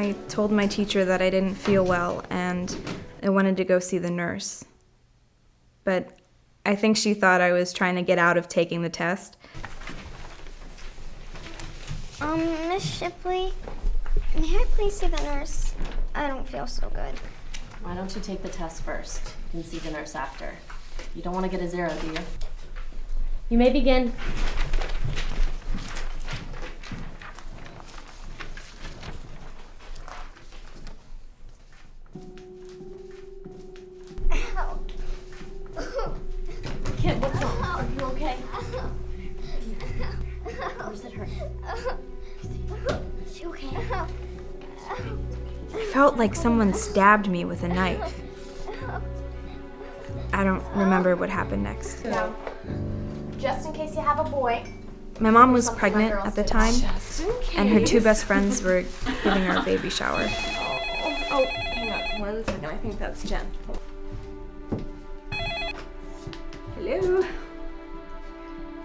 I told my teacher that I didn't feel well and I wanted to go see the nurse. But I think she thought I was trying to get out of taking the test. Miss Shipley, may I please see the nurse? I don't feel so good. Why don't you take the test first? You can see the nurse after. You don't want to get a 0, do you? You may begin. Kid, what's wrong? Are you okay? Where's it hurt? Is she okay? I felt like someone stabbed me with a knife. I don't remember what happened next. Now, just in case you have a boy. My mom was pregnant at the time, and her 2 best friends were giving her a baby shower. Oh, hang on 1 second. I think that's Jen. Hello?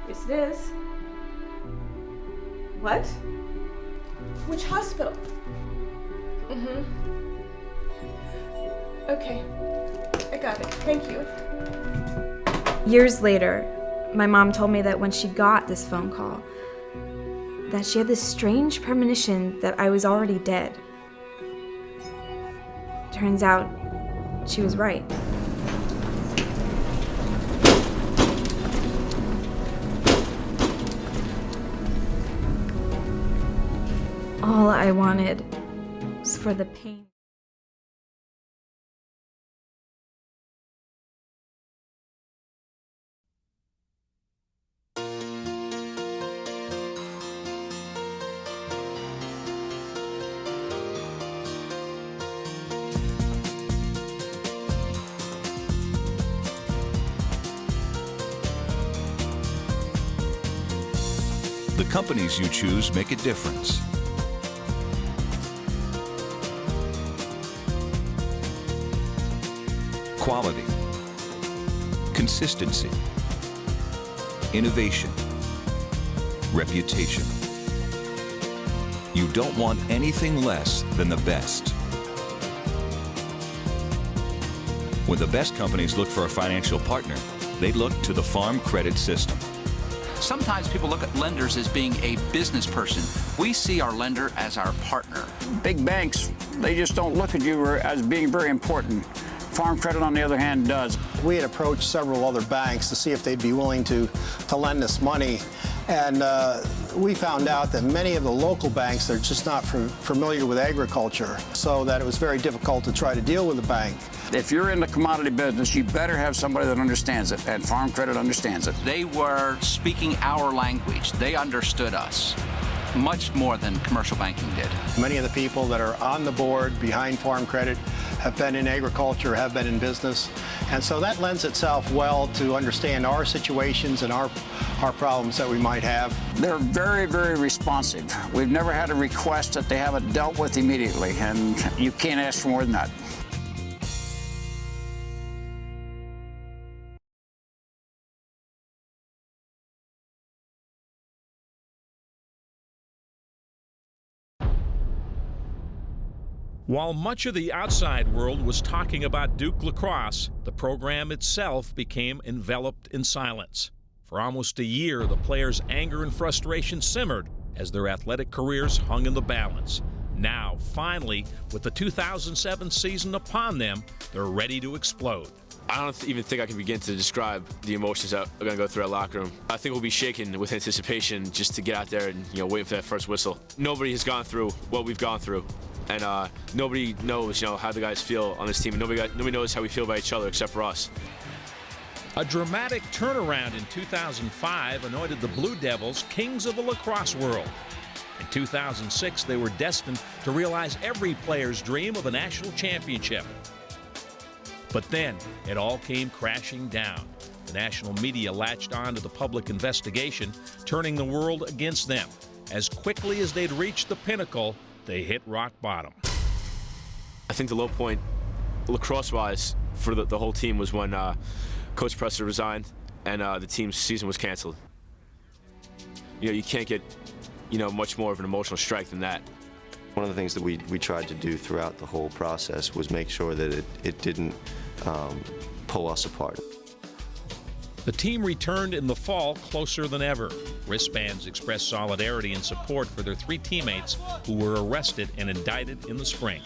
Yes, it is. What? Which hospital? Okay. I got it. Thank you. Years later, my mom told me that when she got this phone call, that she had this strange premonition that I was already dead. Turns out, she was right. All I wanted was for the pain. The companies you choose make a difference. Quality, consistency, innovation, reputation. You don't want anything less than the best. When the best companies look for a financial partner, they look to the Farm Credit System. Sometimes people look at lenders as being a business person. We see our lender as our partner. Big banks, they just don't look at you as being very important. Farm Credit, on the other hand, does. We had approached several other banks to see if they'd be willing to lend us money. And we found out that many of the local banks are just not familiar with agriculture, so that it was very difficult to try to deal with a bank. If you're in the commodity business, you better have somebody that understands it, and Farm Credit understands it. They were speaking our language. They understood us much more than commercial banking did. Many of the people that are on the board behind Farm Credit have been in agriculture, have been in business, and so that lends itself well to understand our situations and our problems that we might have. They're very, very responsive. We've never had a request that they haven't dealt with immediately, and you can't ask for more than that. While much of the outside world was talking about Duke lacrosse, the program itself became enveloped in silence. For almost a year, the players' anger and frustration simmered as their athletic careers hung in the balance. Now, finally, with the 2007 season upon them, they're ready to explode. I don't even think I can begin to describe the emotions that are going to go through our locker room. I think we'll be shaken with anticipation just to get out there and waiting for that first whistle. Nobody has gone through what we've gone through, and nobody knows how the guys feel on this team, and nobody knows how we feel about each other except for us. A dramatic turnaround in 2005 anointed the Blue Devils kings of the lacrosse world. In 2006, they were destined to realize every player's dream of a national championship. But then, it all came crashing down. The national media latched on to the public investigation, turning the world against them. As quickly as they'd reached the pinnacle, they hit rock bottom. I think the low point, lacrosse-wise, for the whole team was when Coach Presser resigned and the team's season was canceled. You can't get, much more of an emotional strike than that. One of the things that we tried to do throughout the whole process was make sure that it didn't pull us apart. The team returned in the fall closer than ever. Wristbands expressed solidarity and support for their 3 teammates who were arrested and indicted in the spring.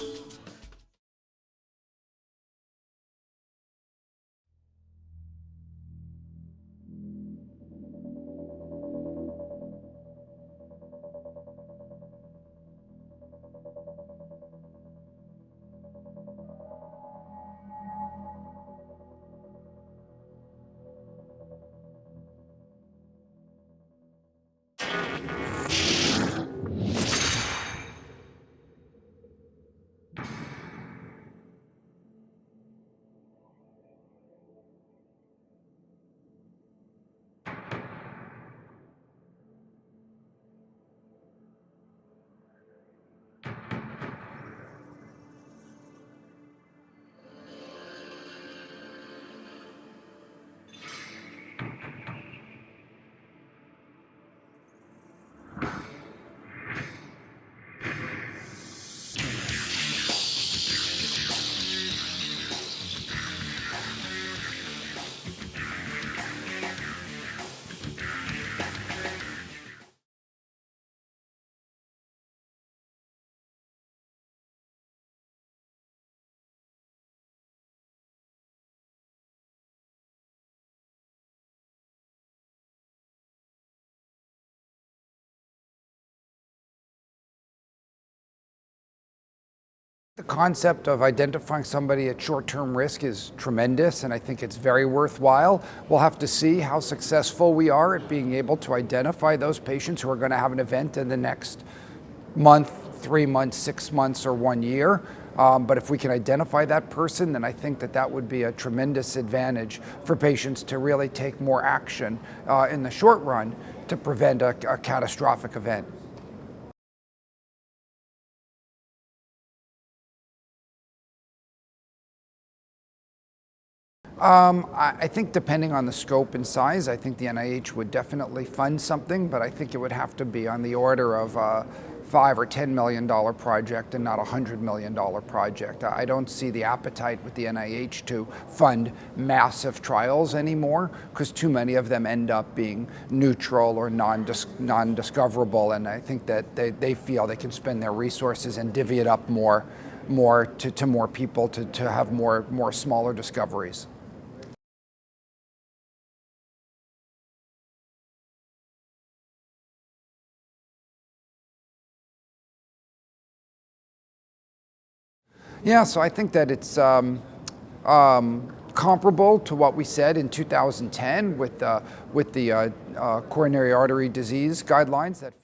The concept of identifying somebody at short-term risk is tremendous, and I think it's very worthwhile. We'll have to see how successful we are at being able to identify those patients who are going to have an event in the next month, 3 months, 6 months, or 1 year. But if we can identify that person, then I think that that would be a tremendous advantage for patients to really take more action in the short run to prevent a catastrophic event. I think depending on the scope and size, I think the NIH would definitely fund something, but I think it would have to be on the order of a $5 or $10 million project and not a $100 million project. I don't see the appetite with the NIH to fund massive trials anymore, because too many of them end up being neutral or non-discoverable, and I think that they feel they can spend their resources and divvy it up more to more people to have more smaller discoveries. Yeah, so I think that it's comparable to what we said in 2010 with the coronary artery disease guidelines that